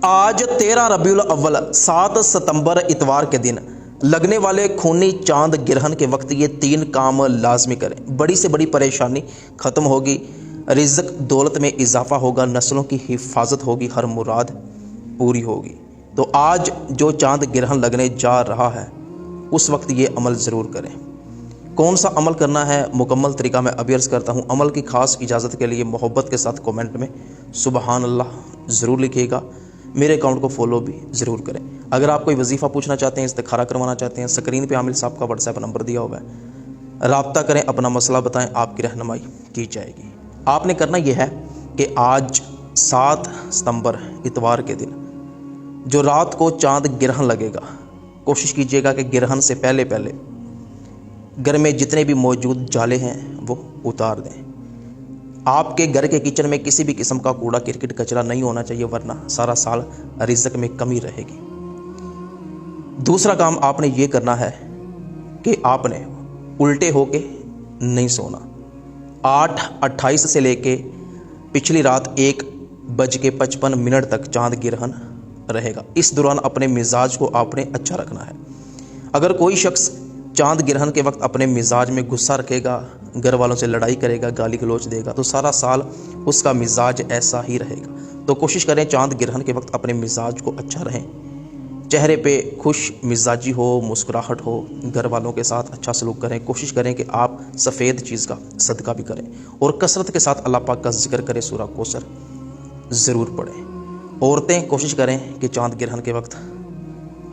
آج 13 ربیع الاول 7 ستمبر اتوار کے دن لگنے والے خونی چاند گرہن کے وقت یہ 3 کام لازمی کریں۔ بڑی سے بڑی پریشانی ختم ہوگی، رزق دولت میں اضافہ ہوگا، نسلوں کی حفاظت ہوگی، ہر مراد پوری ہوگی۔ تو آج جو چاند گرہن لگنے جا رہا ہے اس وقت یہ عمل ضرور کریں۔ کون سا عمل کرنا ہے، مکمل طریقہ میں ابھی عرض کرتا ہوں۔ عمل کی خاص اجازت کے لیے محبت کے ساتھ کومنٹ میں سبحان اللہ ضرور لکھیے گا، میرے اکاؤنٹ کو فالو بھی ضرور کریں۔ اگر آپ کوئی وظیفہ پوچھنا چاہتے ہیں، استخارہ کروانا چاہتے ہیں، سکرین پہ عامل صاحب کا واٹس ایپ نمبر دیا ہوا ہے، رابطہ کریں، اپنا مسئلہ بتائیں، آپ کی رہنمائی کی جائے گی۔ آپ نے کرنا یہ ہے کہ آج 7 ستمبر اتوار کے دن جو رات کو چاند گرہن لگے گا، کوشش کیجیے گا کہ گرہن سے پہلے گھر میں جتنے بھی موجود جالے ہیں وہ اتار دیں۔ آپ کے گھر کے کچن میں کسی بھی قسم کا کوڑا کرکٹ کچرا نہیں ہونا چاہیے، ورنہ سارا سال رزق میں کمی رہے گی۔ دوسرا کام آپ نے یہ کرنا ہے کہ آپ نے الٹے ہو کے نہیں سونا۔ 8:28 سے لے کے پچھلی رات 1:55 تک چاند گرہن رہے گا۔ اس دوران اپنے مزاج کو آپ نے اچھا رکھنا ہے۔ اگر کوئی شخص چاند گرہن کے وقت اپنے مزاج میں غصہ رکھے گا، گھر والوں سے لڑائی کرے گا، گالی گلوچ دے گا، تو سارا سال اس کا مزاج ایسا ہی رہے گا۔ تو کوشش کریں چاند گرہن کے وقت اپنے مزاج کو اچھا رہیں، چہرے پہ خوش مزاجی ہو، مسکراہٹ ہو، گھر والوں کے ساتھ اچھا سلوک کریں۔ کوشش کریں کہ آپ سفید چیز کا صدقہ بھی کریں اور کثرت کے ساتھ اللہ پاک کا ذکر کریں، سورہ کوثر ضرور پڑھیں۔ عورتیں کوشش کریں کہ چاند گرہن کے وقت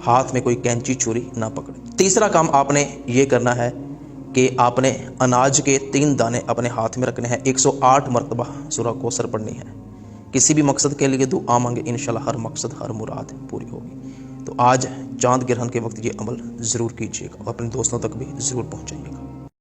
ہاتھ میں کوئی کینچی چھری نہ پکڑیں۔ تیسرا کام آپ نے یہ کرنا ہے کہ آپ نے اناج کے 3 دانے اپنے ہاتھ میں رکھنے ہیں، 108 مرتبہ سورہ کوثر پڑھنی ہے۔ کسی بھی مقصد کے لیے دعا مانگے، انشاءاللہ ہر مقصد ہر مراد پوری ہوگی۔ تو آج چاند گرہن کے وقت یہ عمل ضرور کیجیے گا اور اپنے دوستوں تک بھی ضرور پہنچائیے گا۔